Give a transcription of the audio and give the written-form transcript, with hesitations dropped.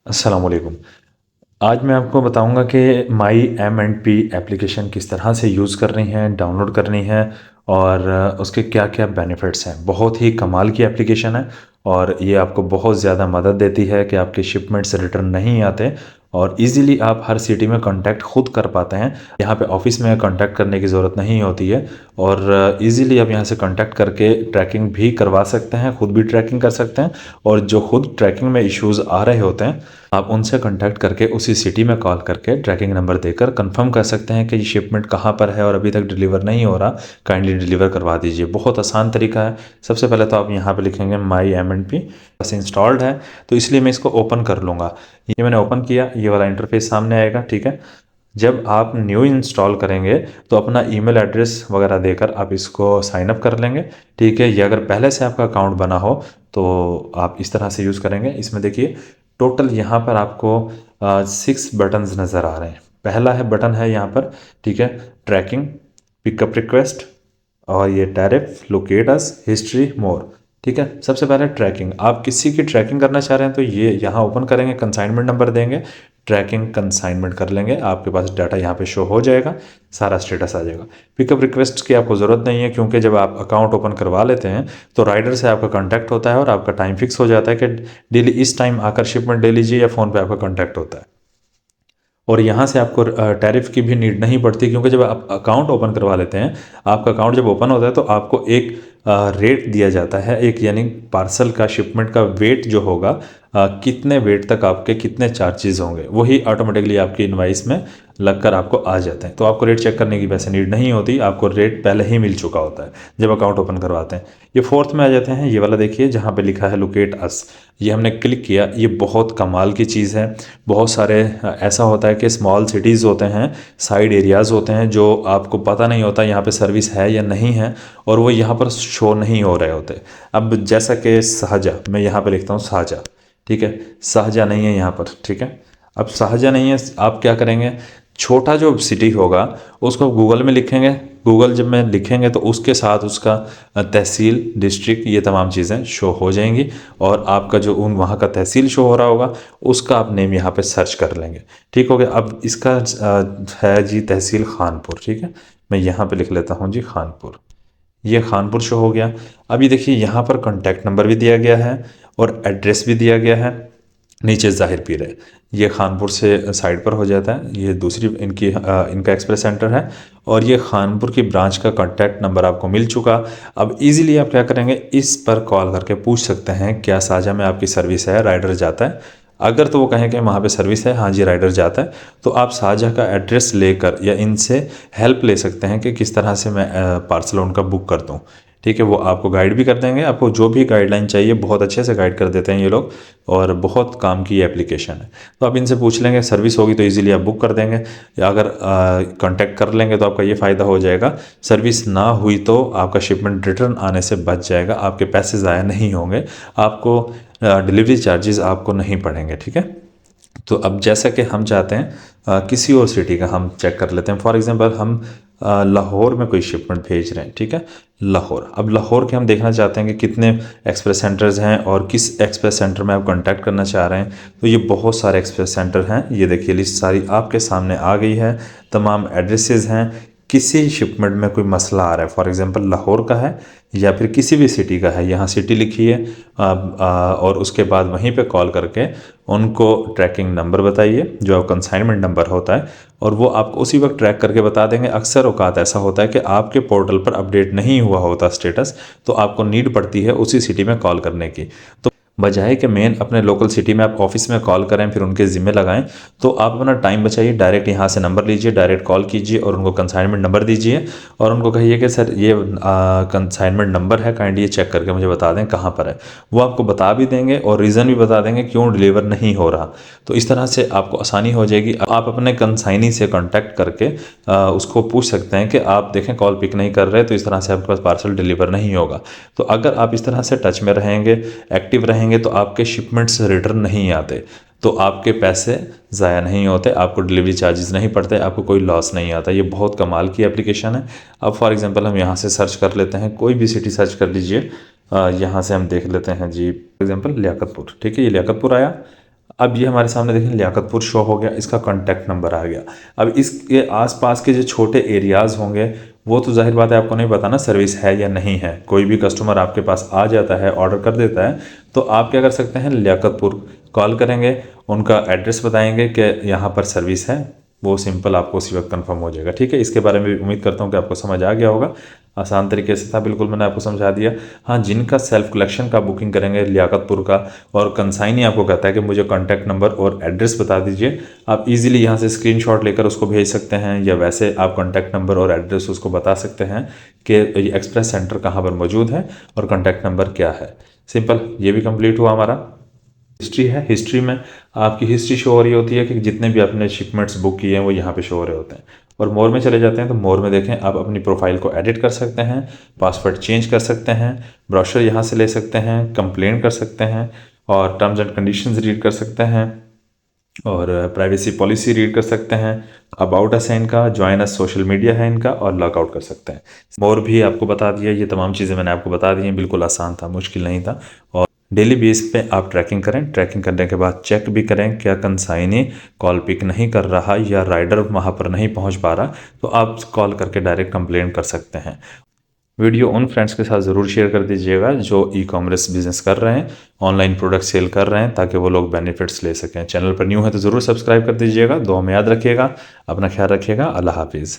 अस्सलाम वालेकुम। आज मैं आपको बताऊंगा कि माई एम एंड पी एप्लीकेशन किस तरह से यूज़ करनी है, डाउनलोड करनी है और उसके क्या क्या बेनिफिट्स हैं। बहुत ही कमाल की एप्लीकेशन है और ये आपको बहुत ज़्यादा मदद देती है कि आपके शिपमेंट्स रिटर्न नहीं आते और इजीली आप हर सिटी में कांटेक्ट खुद कर पाते हैं। यहाँ पे ऑफिस में कांटेक्ट करने की ज़रूरत नहीं होती है और इजीली आप यहाँ से कांटेक्ट करके ट्रैकिंग भी करवा सकते हैं, खुद भी ट्रैकिंग कर सकते हैं और जो खुद ट्रैकिंग में इश्यूज़ आ रहे होते हैं आप उनसे कांटेक्ट करके उसी सिटी में कॉल करके ट्रैकिंग नंबर देकर कंफर्म कर सकते हैं कि ये शिपमेंट कहाँ पर है और अभी तक डिलीवर नहीं हो रहा, काइंडली डिलीवर करवा दीजिए। बहुत आसान तरीका है। सबसे पहले तो आप यहाँ पे लिखेंगे माई एम एंड पी, बस इंस्टॉल्ड है तो इसलिए मैं इसको ओपन कर लूँगा। ये मैंने ओपन किया, ये वाला इंटरफेस सामने आएगा। ठीक है, जब आप न्यू इंस्टॉल करेंगे तो अपना ईमेल एड्रेस वगैरह देकर आप इसको साइन अप कर लेंगे। ठीक है, ये अगर पहले से आपका अकाउंट बना हो तो आप इस तरह से यूज़ करेंगे। इसमें देखिए टोटल यहाँ पर आपको 6 बटन्स नज़र आ रहे हैं। पहला है बटन है यहाँ पर, ठीक है, ट्रैकिंग, पिकअप रिक्वेस्ट और ये टैरिफ, लोकेट अस, हिस्ट्री, मोर। ठीक है, सबसे पहले ट्रैकिंग, आप किसी की ट्रैकिंग करना चाह रहे हैं तो ये यहाँ ओपन करेंगे, कंसाइनमेंट नंबर देंगे, ट्रैकिंग कंसाइनमेंट कर लेंगे, आपके पास डाटा यहाँ पे शो हो जाएगा, सारा स्टेटस आ जाएगा। पिकअप रिक्वेस्ट की आपको ज़रूरत नहीं है क्योंकि जब आप अकाउंट ओपन करवा लेते हैं तो राइडर से आपका कांटेक्ट होता है और आपका टाइम फिक्स हो जाता है कि डेली इस टाइम आकर शिपमेंट ले लीजिए या फ़ोन पे आपका कांटेक्ट होता है। और यहाँ से आपको टैरिफ की भी नीड नहीं पड़ती क्योंकि जब आप अकाउंट ओपन करवा लेते हैं, आपका अकाउंट जब ओपन होता है तो आपको एक रेट दिया जाता है, एक यानी पार्सल का शिपमेंट का वेट जो होगा, कितने वेट तक आपके कितने चार्जेस होंगे, वही ऑटोमेटिकली आपकी इनवाइस में लगकर आपको आ जाते हैं। तो आपको रेट चेक करने की वैसे नीड नहीं होती, आपको रेट पहले ही मिल चुका होता है जब अकाउंट ओपन करवाते हैं। ये फोर्थ में आ जाते हैं, ये वाला देखिए जहाँ पे लिखा है लोकेट अस, ये हमने क्लिक किया। ये बहुत कमाल की चीज़ है। बहुत सारे ऐसा होता है कि स्मॉल सिटीज़ होते हैं, साइड एरियाज़ होते हैं जो आपको पता नहीं होता यहाँ पे सर्विस है या नहीं है और वो यहाँ पर शो नहीं हो रहे होते। अब जैसा कि शाहजहाँ, मैं यहाँ पे लिखता हूँ शाहजहाँ, ठीक है, शाहजहाँ नहीं है यहाँ पर। ठीक है, अब शाहजहाँ नहीं है, आप क्या करेंगे, छोटा जो सिटी होगा उसको गूगल में लिखेंगे। गूगल जब में लिखेंगे तो उसके साथ उसका तहसील, डिस्ट्रिक्ट, ये तमाम चीज़ें शो हो जाएंगी और आपका जो उन वहाँ का तहसील शो हो रहा होगा उसका आप नेम यहाँ पे सर्च कर लेंगे। ठीक हो गया। अब इसका है जी तहसील खानपुर। ठीक है, मैं यहाँ पे लिख लेता हूँ जी खानपुर, ये खानपुर शो हो गया। अभी देखिए यहाँ पर कॉन्टैक्ट नंबर भी दिया गया है और एड्रेस भी दिया गया है, नीचे ज़ाहिर पीर है। ये खानपुर से साइड पर हो जाता है, ये दूसरी इनका एक्सप्रेस सेंटर है और ये खानपुर की ब्रांच का कॉन्टैक्ट नंबर आपको मिल चुका। अब इजीली आप क्या करेंगे, इस पर कॉल करके पूछ सकते हैं क्या साझा में आपकी सर्विस है, राइडर जाता है। अगर तो वो कहें कि वहाँ पे सर्विस है, हाँ जी राइडर जाता है, तो आप साझा का एड्रेस लेकर या इनसे हेल्प ले सकते हैं कि किस तरह से मैं पार्सल उनका बुक कर दूँ। ठीक है, वो आपको गाइड भी कर देंगे, आपको जो भी गाइडलाइन चाहिए बहुत अच्छे से गाइड कर देते हैं ये लोग और बहुत काम की एप्लीकेशन है। तो आप इनसे पूछ लेंगे, सर्विस होगी तो इजीली आप बुक कर देंगे या अगर कांटेक्ट कर लेंगे तो आपका ये फ़ायदा हो जाएगा, सर्विस ना हुई तो आपका शिपमेंट रिटर्न आने से बच जाएगा, आपके पैसे ज़ाया नहीं होंगे, आपको डिलीवरी चार्जेस आपको नहीं पड़ेंगे। ठीक है, तो अब जैसा कि हम चाहते हैं किसी और सिटी का हम चेक कर लेते हैं। फॉर एग्जांपल हम लाहौर में कोई शिपमेंट भेज रहे हैं। ठीक है, लाहौर, अब लाहौर के हम देखना चाहते हैं कि कितने एक्सप्रेस सेंटर्स हैं और किस एक्सप्रेस सेंटर में आप कांटेक्ट करना चाह रहे हैं। तो ये बहुत सारे एक्सप्रेस सेंटर हैं, ये देखिए लिस्ट सारी आपके सामने आ गई है, तमाम एड्रेसेस हैं। किसी शिपमेंट में कोई मसला आ रहा है, फॉर एग्जांपल लाहौर का है या फिर किसी भी सिटी का है, यहाँ सिटी लिखिए और उसके बाद वहीं पे कॉल करके उनको ट्रैकिंग नंबर बताइए जो कंसाइनमेंट नंबर होता है और वो आपको उसी वक्त ट्रैक करके बता देंगे। अक्सर औकात ऐसा होता है कि आपके पोर्टल पर अपडेट नहीं हुआ होता स्टेटस, तो आपको नीड पड़ती है उसी सिटी में कॉल करने की। तो बजाय कि मेन अपने लोकल सिटी में आप ऑफिस में कॉल करें फिर उनके ज़िम्मे लगाएं, तो आप अपना टाइम बचाइए, डायरेक्ट यहाँ से नंबर लीजिए, डायरेक्ट कॉल कीजिए और उनको कंसाइनमेंट नंबर दीजिए और उनको कहिए कि सर ये कंसाइनमेंट नंबर है, काइंडली ये चेक करके मुझे बता दें कहाँ पर है। वो आपको बता भी देंगे और रीज़न भी बता देंगे क्यों डिलीवर नहीं हो रहा। तो इस तरह से आपको आसानी हो जाएगी। आप अपने कंसाइनी से कॉन्टैक्ट करके उसको पूछ सकते हैं कि आप देखें कॉल पिक नहीं कर रहे तो इस तरह से आपके पास पार्सल डिलीवर नहीं होगा। तो अगर आप इस तरह से टच में रहेंगे, एक्टिव रहेंगे, तो आपके शिपमेंट्स रिटर्न नहीं आते, तो आपके पैसे ज़ाया नहीं होते, आपको डिलीवरी चार्जेस नहीं पड़ते, आपको कोई लॉस नहीं आता। ये बहुत कमाल की एप्लीकेशन है। अब फॉर एग्जांपल हम यहाँ से सर्च कर लेते हैं, कोई भी सिटी सर्च कर लीजिए। यहाँ से हम देख लेते हैं जी, फॉर एग्जांपल लियाकतपुर। ठीक है, ये लियाकतपुर आया। अब ये हमारे सामने देखें लियाकतपुर शो हो गया, इसका कॉन्टैक्ट नंबर आ गया। अब इसके आसपास के जो छोटे एरियाज़ होंगे वो तो जाहिर बात है आपको नहीं पता ना सर्विस है या नहीं है। कोई भी कस्टमर आपके पास आ जाता है, ऑर्डर कर देता है, तो आप क्या कर सकते हैं, लियाकतपुर कॉल करेंगे, उनका एड्रेस बताएंगे कि यहाँ पर सर्विस है, वो सिंपल आपको उसी वक्त कंफर्म हो जाएगा। ठीक है, इसके बारे में भी उम्मीद करता हूँ कि आपको समझ आ गया होगा। आसान तरीके से था, बिल्कुल मैंने आपको समझा दिया। हाँ, जिनका सेल्फ कलेक्शन का बुकिंग करेंगे लियाकतपुर का, और कंसाइनी आपको कहता है कि मुझे कॉन्टैक्ट नंबर और एड्रेस बता दीजिए, आप इजीली यहाँ से स्क्रीनशॉट लेकर उसको भेज सकते हैं, या वैसे आप कॉन्टैक्ट नंबर और एड्रेस उसको बता सकते हैं कि ये एक्सप्रेस सेंटर कहाँ पर मौजूद है और कॉन्टैक्ट नंबर क्या है। सिंपल, ये भी कंप्लीट हुआ हमारा। हिस्ट्री है, हिस्ट्री में आपकी हिस्ट्री शो हो रही होती है कि जितने भी आपने शिपमेंट्स बुक किए हैं वो यहाँ पे शो हो रहे होते हैं। और मोर में चले जाते हैं तो मोर में देखें आप अपनी प्रोफाइल को एडिट कर सकते हैं, पासवर्ड चेंज कर सकते हैं, ब्रोशर यहाँ से ले सकते हैं, कंप्लेन कर सकते हैं, और टर्म्स एंड कंडीशंस रीड कर सकते हैं, और प्राइवेसी पॉलिसी रीड कर सकते हैं, अबाउट अस है इनका, ज्वाइन अस सोशल मीडिया है इनका, और लॉकआउट कर सकते हैं। मोर भी आपको बता दिया, ये तमाम चीज़ें मैंने आपको बता दी हैं, बिल्कुल आसान था, मुश्किल नहीं था। और डेली बेस पे आप ट्रैकिंग करें, ट्रैकिंग करने के बाद चेक भी करें क्या कंसाइनी कॉल पिक नहीं कर रहा या राइडर वहाँ पर नहीं पहुँच पा रहा, तो आप कॉल करके डायरेक्ट कंप्लेन कर सकते हैं। वीडियो उन फ्रेंड्स के साथ ज़रूर शेयर कर दीजिएगा जो ई कॉमर्स बिजनेस कर रहे हैं, ऑनलाइन प्रोडक्ट सेल कर रहे हैं, ताकि वो लोग बेनिफिट्स ले सकें। चैनल पर न्यू है तो ज़रूर सब्सक्राइब कर दीजिएगा। दुआ में याद रखिएगा, अपना ख्याल रखिएगा। अल्लाह हाफिज़।